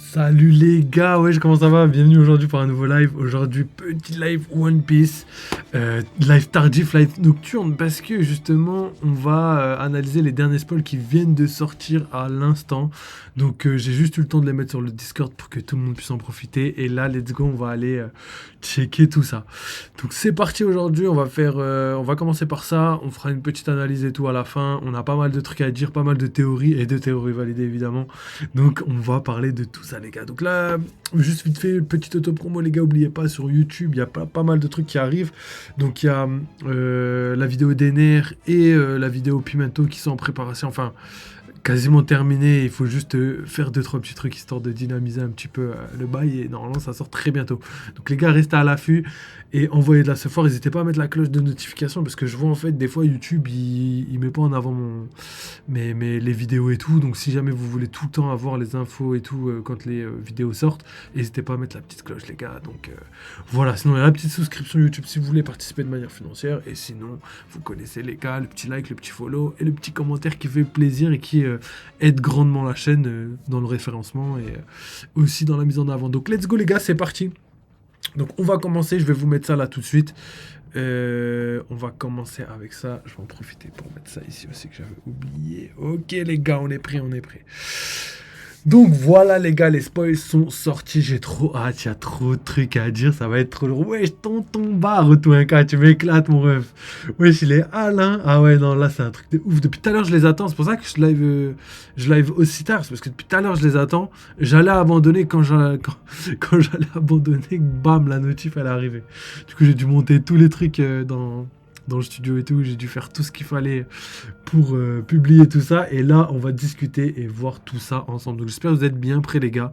Salut les gars, ouais, comment ça va? Bienvenue aujourd'hui pour un nouveau live. Aujourd'hui, petit live One Piece, live tardif, live nocturne, parce que justement, on va analyser les derniers spoils qui viennent de sortir à l'instant. Donc, j'ai juste eu le temps de les mettre sur le Discord pour que tout le monde puisse en profiter. Et là, let's go, on va aller checker tout ça. Donc, c'est parti aujourd'hui. On va commencer par ça. On fera une petite analyse et tout à la fin. On a pas mal de trucs à dire, pas mal de théories et de théories validées évidemment. Donc on va parler de tout ça les gars. Donc là, juste vite fait, petite auto-promo les gars, oubliez pas sur YouTube, il y a pas mal de trucs qui arrivent. Donc il y a la vidéo d'Ener et la vidéo Pimento qui sont en préparation, enfin quasiment terminé, il faut juste faire 2-3 petits trucs histoire de dynamiser un petit peu le bail et normalement ça sort très bientôt. Donc les gars, restez à l'affût et envoyez de la support, n'hésitez pas à mettre la cloche de notification parce que je vois en fait des fois YouTube il met pas en avant les vidéos et tout, donc si jamais vous voulez tout le temps avoir les infos et tout quand les vidéos sortent, n'hésitez pas à mettre la petite cloche les gars. Donc voilà, sinon il y a la petite souscription YouTube si vous voulez participer de manière financière et sinon vous connaissez les gars, le petit like, le petit follow et le petit commentaire qui fait plaisir et qui aide grandement la chaîne dans le référencement et aussi dans la mise en avant. Donc let's go les gars, c'est parti. Donc on va commencer, je vais vous mettre ça là tout de suite. On va commencer avec ça. Je vais en profiter pour mettre ça ici aussi que j'avais oublié. Ok les gars, on est prêts, on est prêts. Donc voilà les gars, les spoils sont sortis, j'ai trop hâte, il y a trop de trucs à dire, ça va être trop lourd. Wesh, tonton barre, toi un cas, tu m'éclates mon ref. Wesh, il est Alain. Ah ouais, non, là c'est un truc de ouf. Depuis tout à l'heure je les attends, c'est pour ça que je live aussi tard, c'est parce que depuis tout à l'heure je les attends. J'allais abandonner quand j'allais abandonner, bam, la notif elle est arrivée. Du coup j'ai dû monter tous les trucs dans le studio et tout, j'ai dû faire tout ce qu'il fallait pour publier tout ça, et là on va discuter et voir tout ça ensemble. Donc j'espère que vous êtes bien prêts les gars,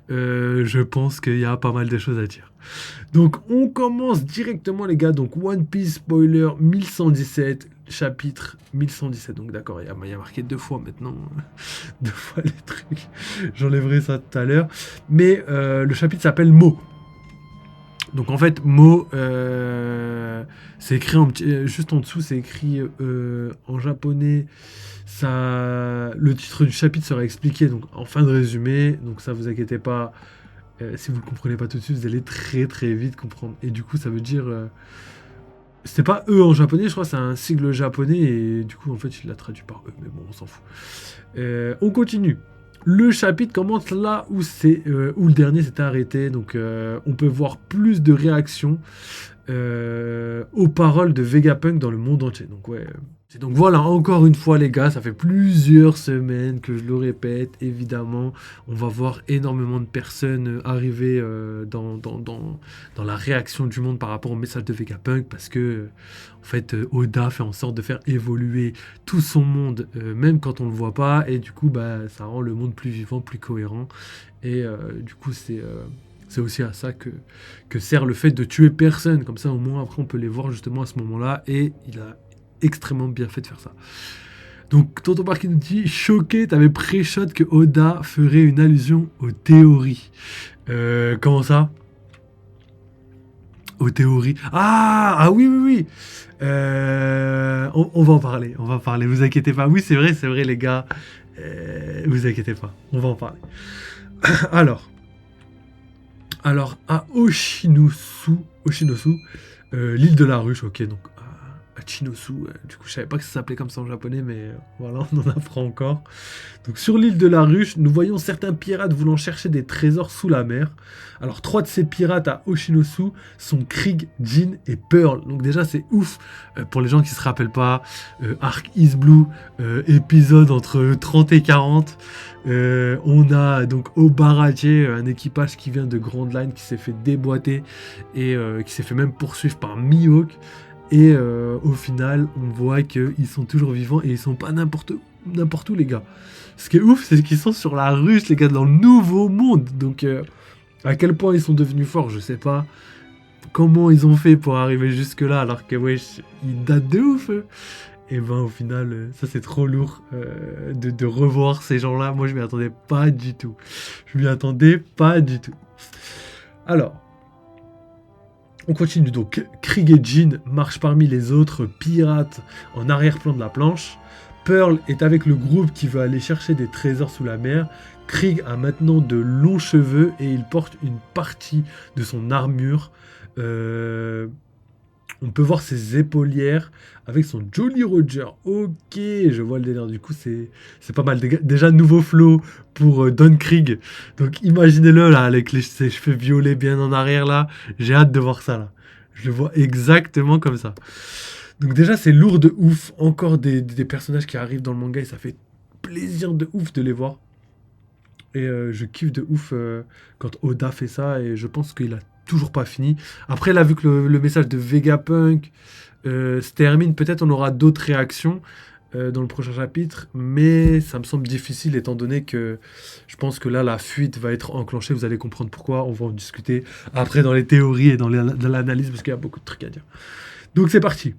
je pense qu'il y a pas mal de choses à dire. Donc on commence directement les gars, donc One Piece spoiler 1117, chapitre 1117, donc d'accord, il y a marqué 2 fois maintenant, 2 fois les trucs, j'enlèverai ça tout à l'heure, mais le chapitre s'appelle Mo. Donc en fait, Mo, c'est écrit juste en dessous, c'est écrit en japonais. Ça, le titre du chapitre sera expliqué donc en fin de résumé. Donc ça, vous inquiétez pas. Si vous ne comprenez pas tout de suite, vous allez très très vite comprendre. Et du coup, ça veut dire, c'est pas eux en japonais, je crois, c'est un sigle japonais et du coup, en fait, il l'a traduit par eux. Mais bon, on s'en fout. On continue. Le chapitre commence là où le dernier s'était arrêté, donc on peut voir plus de réactions aux paroles de Vegapunk dans le monde entier. Donc ouais. Donc voilà, encore une fois les gars, ça fait plusieurs semaines que je le répète, évidemment, on va voir énormément de personnes arriver dans la réaction du monde par rapport au message de Vegapunk, parce que en fait Oda fait en sorte de faire évoluer tout son monde, même quand on le voit pas, et du coup bah, ça rend le monde plus vivant, plus cohérent, et du coup c'est aussi à ça que sert le fait de tuer personne, comme ça au moins après on peut les voir justement à ce moment-là, et il a extrêmement bien fait de faire ça. Donc Tonton Parky nous dit, choqué, t'avais pré-shot que Oda ferait une allusion aux théories. Comment ça? Aux théories. Ah oui, oui, oui. On va en parler, vous inquiétez pas. Oui, c'est vrai les gars. Vous inquiétez pas, on va en parler. Alors à Oshinosu, l'île de la ruche, ok, donc à Chinosu, du coup je savais pas que ça s'appelait comme ça en japonais, mais voilà, on en apprend encore. Donc sur l'île de la ruche, nous voyons certains pirates voulant chercher des trésors sous la mer. Alors 3 de ces pirates à Oshinosu sont Krieg, Jin et Pearl. Donc déjà c'est ouf, pour les gens qui se rappellent pas, Arc Is Blue, épisode entre 30 et 40. On a donc Obarache, un équipage qui vient de Grand Line, qui s'est fait déboîter et qui s'est fait même poursuivre par Mihawk. Et au final, on voit qu'ils sont toujours vivants et ils sont pas n'importe où les gars. Ce qui est ouf, c'est qu'ils sont sur la ruche, les gars, dans le nouveau monde. Donc à quel point ils sont devenus forts, je sais pas. Comment ils ont fait pour arriver jusque là alors que wesh, ils datent de ouf. Et ben au final, ça c'est trop lourd de revoir ces gens-là. Moi je m'y attendais pas du tout. Alors, on continue donc. Krieg et Jin marchent parmi les autres pirates en arrière-plan de la planche. Pearl est avec le groupe qui veut aller chercher des trésors sous la mer. Krieg a maintenant de longs cheveux et il porte une partie de son armure. On peut voir ses épaulières avec son Jolly Roger. Ok, je vois le délire. Du coup, c'est pas mal. Déjà, nouveau flow pour Don Krieg. Donc, imaginez-le là, avec ses cheveux violets bien en arrière là. J'ai hâte de voir ça là. Je le vois exactement comme ça. Donc, déjà, c'est lourd de ouf. Encore des personnages qui arrivent dans le manga et ça fait plaisir de ouf de les voir. Et je kiffe de ouf quand Oda fait ça et je pense qu'il a toujours pas fini. Après, là, vu que le message de Vegapunk se termine, peut-être on aura d'autres réactions dans le prochain chapitre, mais ça me semble difficile étant donné que je pense que là, la fuite va être enclenchée. Vous allez comprendre pourquoi. On va en discuter après dans les théories et dans l'analyse parce qu'il y a beaucoup de trucs à dire. Donc, c'est parti.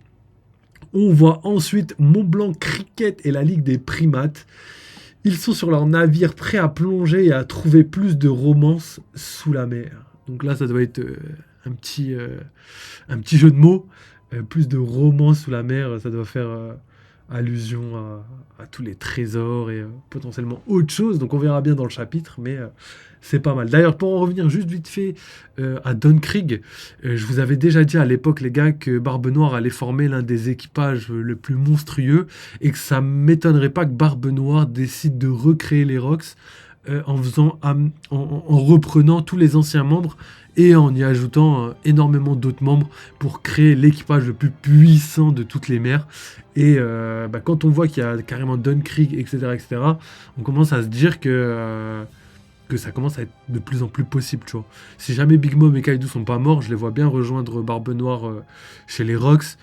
On voit ensuite Mont-Blanc Cricket et la Ligue des Primates. Ils sont sur leur navire prêts à plonger et à trouver plus de romance sous la mer. Donc là, ça doit être un petit jeu de mots. Plus de romance sous la mer, ça doit faire allusion à tous les trésors et potentiellement autre chose. Donc on verra bien dans le chapitre, mais c'est pas mal. D'ailleurs, pour en revenir juste vite fait à Don Krieg, je vous avais déjà dit à l'époque, les gars, que Barbe Noire allait former l'un des équipages le plus monstrueux et que ça m'étonnerait pas que Barbe Noire décide de recréer les Rocks en reprenant tous les anciens membres et en y ajoutant énormément d'autres membres pour créer l'équipage le plus puissant de toutes les mers. Et quand on voit qu'il y a carrément Don Krieg, etc., on commence à se dire que ça commence à être de plus en plus possible, tu vois. Si jamais Big Mom et Kaido sont pas morts, je les vois bien rejoindre Barbe Noire chez les Rocks.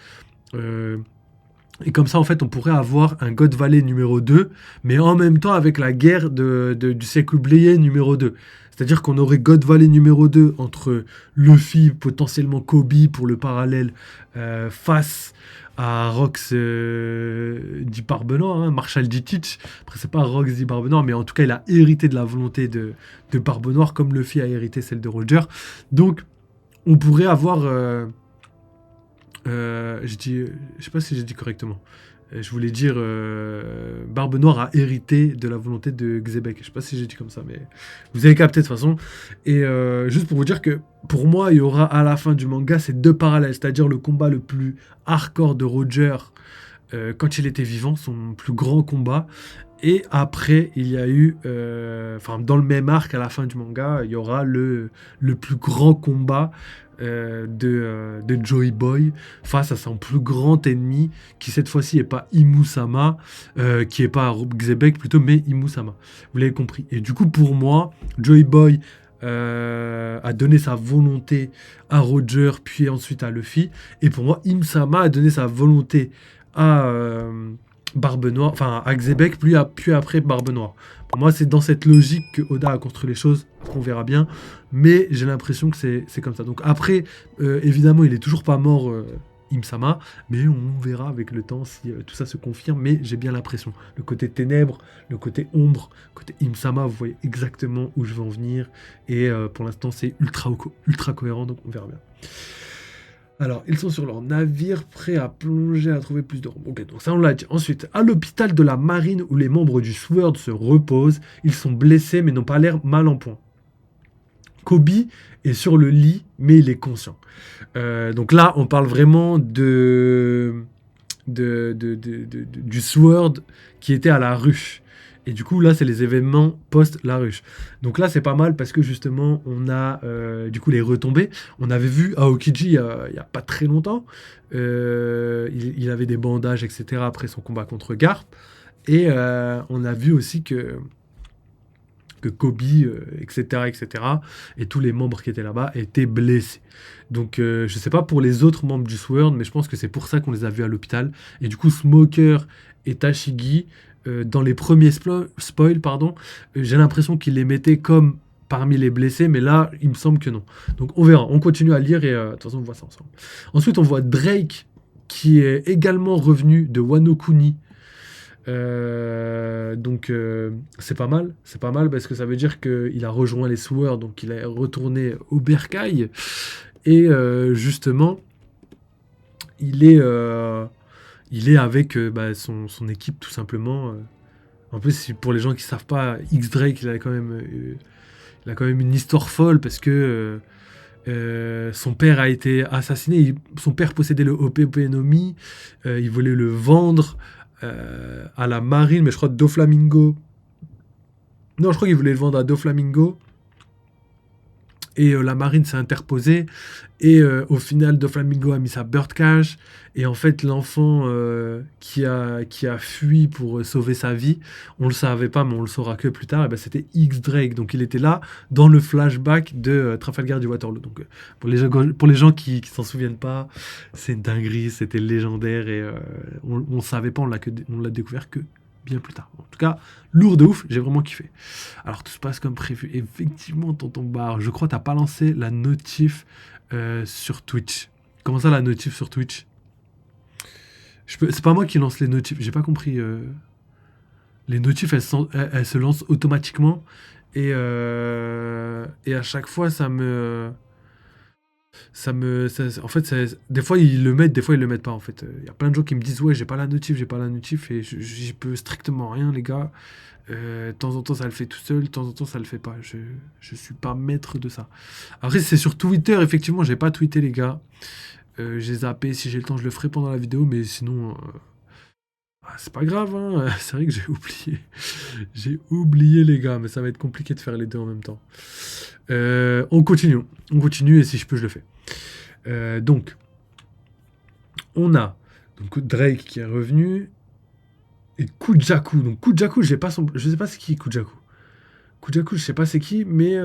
Et comme ça, en fait, on pourrait avoir un God Valley numéro 2, mais en même temps avec la guerre du siècle oublié numéro 2. C'est-à-dire qu'on aurait God Valley numéro 2 entre Luffy, potentiellement Kobe pour le parallèle, face à Rox dit Barbe Noire, hein, Marshall dit Teach. Après, c'est pas Rox dit Barbe Noire, mais en tout cas, il a hérité de la volonté de Barbe Noire, comme Luffy a hérité celle de Roger. Donc, on pourrait avoir... je sais pas si j'ai dit correctement. Je voulais dire Barbe Noire a hérité de la volonté de Xebec. Je sais pas si j'ai dit comme ça, mais vous avez capté de toute façon. Et juste pour vous dire que pour moi, il y aura à la fin du manga ces deux parallèles, c'est-à-dire le combat le plus hardcore de Roger quand il était vivant, son plus grand combat. Et après, il y a eu, dans le même arc, à la fin du manga, il y aura le plus grand combat de Joy Boy face à son plus grand ennemi, qui cette fois-ci n'est pas Imusama, qui n'est pas Xebec plutôt, mais Imusama. Vous l'avez compris. Et du coup, pour moi, Joy Boy a donné sa volonté à Roger, puis ensuite à Luffy. Et pour moi, Imusama a donné sa volonté à Barbe Noire, enfin à Xebec, puis après Barbe Noire. Pour moi, c'est dans cette logique que Oda a construit les choses. Après, on verra bien. Mais j'ai l'impression que c'est comme ça. Donc après, évidemment, il est toujours pas mort, Imsama. Mais on verra avec le temps si tout ça se confirme. Mais j'ai bien l'impression. Le côté ténèbres, le côté ombre, le côté Imsama, vous voyez exactement où je veux en venir. Et pour l'instant, c'est ultra cohérent. Donc on verra bien. Alors, ils sont sur leur navire, prêts à plonger, à trouver plus de... Ok, donc ça on l'a dit. Ensuite, à l'hôpital de la marine où les membres du SWORD se reposent, ils sont blessés mais n'ont pas l'air mal en point. Kobe est sur le lit, mais il est conscient. Donc là, on parle vraiment du SWORD qui était à la ruche. Et du coup, là, c'est les événements post-la ruche. Donc là, c'est pas mal parce que justement, on a du coup les retombées. On avait vu Aokiji il y a pas très longtemps. Il avait des bandages, etc. après son combat contre Garp. Et on a vu aussi que Kobe, etc., et tous les membres qui étaient là-bas étaient blessés. Donc, je sais pas pour les autres membres du SWORD, mais je pense que c'est pour ça qu'on les a vus à l'hôpital. Et du coup, Smoker et Tashigi, dans les premiers spoils, j'ai l'impression qu'ils les mettaient comme parmi les blessés, mais là, il me semble que non. Donc, on verra. On continue à lire et de toute façon, on voit ça ensemble. Ensuite, on voit Drake, qui est également revenu de Wano Kuni. Donc c'est pas mal parce que ça veut dire qu'il a rejoint les SWORD, donc il est retourné au bercail et justement il est il est avec son équipe tout simplement. En plus, pour les gens qui savent pas, X-Drake, il a quand même une histoire folle parce que son père a été assassiné. Son père possédait le OPP-Nomi. Il voulait le vendre à la marine, mais je crois Doflamingo. Non, je crois qu'il voulait le vendre à Doflamingo. Et la marine s'est interposée. Et au final, Doflamingo a mis sa bird cage. Et en fait, l'enfant qui a fui pour sauver sa vie, on le savait pas, mais on le saura que plus tard, et ben, c'était X-Drake. Donc il était là dans le flashback de Trafalgar du Waterloo. Donc pour les gens qui s'en souviennent pas, c'est une dinguerie, c'était légendaire. Et on savait pas, on l'a découvert que bien plus tard. En tout cas, lourd de ouf, j'ai vraiment kiffé. Alors tout se passe comme prévu. Effectivement, tonton Bar, je crois que t'as pas lancé la notif sur Twitch. Comment ça, la notif sur Twitch? C'est pas moi qui lance les notifs, j'ai pas compris. Les notifs, elles se lancent automatiquement. Et à chaque fois, en fait, des fois, ils le mettent, des fois, ils le mettent pas, en fait. Il y a plein de gens qui me disent, ouais, j'ai pas la notif, et j'y peux strictement rien, les gars. De temps en temps, ça le fait tout seul, de temps en temps, ça le fait pas. Je suis pas maître de ça. Après, c'est sur Twitter, effectivement, j'ai pas tweeté, les gars. J'ai zappé, si j'ai le temps, je le ferai pendant la vidéo, mais sinon, c'est pas grave, hein. C'est vrai que j'ai oublié. J'ai oublié, les gars, mais ça va être compliqué de faire les deux en même temps. On continue, et si je peux, je le fais. Donc, on a donc Drake qui est revenu, et Kujaku. Donc Kujaku, je sais pas c'est qui Kujaku. Kujaku, je sais pas c'est qui, mais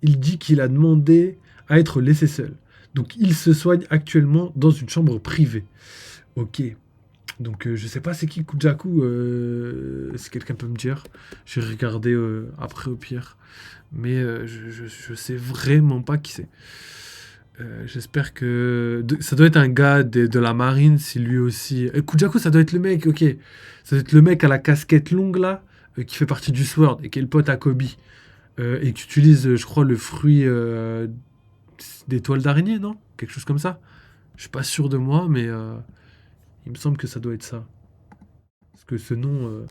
il dit qu'il a demandé à être laissé seul. Donc il se soigne actuellement dans une chambre privée. Ok. Donc je sais pas c'est qui Kujaku, si quelqu'un peut me dire. Je vais regarder après au pire. Mais je sais vraiment pas qui c'est. J'espère que... Ça doit être un gars de la marine, si lui aussi... Kujaku, ça doit être le mec, ok. Ça doit être le mec à la casquette longue, là, qui fait partie du Sword, et qui est le pote à Kobe. Et qui utilise, je crois, le fruit des toiles d'araignée, non? Quelque chose comme ça. Je suis pas sûr de moi, mais il me semble que ça doit être ça. Parce que ce nom,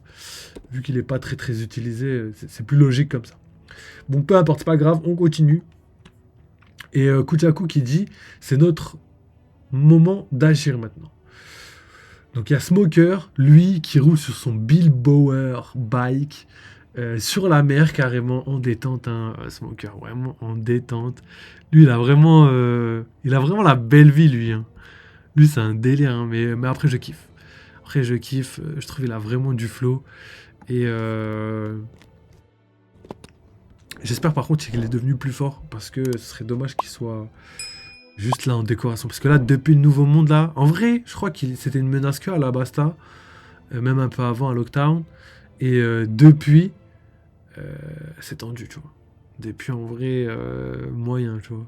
vu qu'il est pas très très utilisé, c'est plus logique comme ça. Bon, peu importe, c'est pas grave, on continue. Et Kujaku qui dit, c'est notre moment d'agir maintenant. Donc il y a Smoker, lui, qui roule sur son Bilboer bike, sur la mer, carrément en détente, hein, Smoker, vraiment en détente. Lui, il a vraiment la belle vie, lui, hein. Lui, c'est un délire, hein, mais après, je kiffe. Après, je kiffe, je trouve qu'il a vraiment du flow. Et j'espère par contre qu'il est devenu plus fort, parce que ce serait dommage qu'il soit juste là en décoration. Parce que là, depuis le Nouveau Monde, là, en vrai, je crois que c'était une menace que à la Basta, même un peu avant à Lockdown. Et depuis, c'est tendu, tu vois. Depuis, en vrai, moyen, tu vois.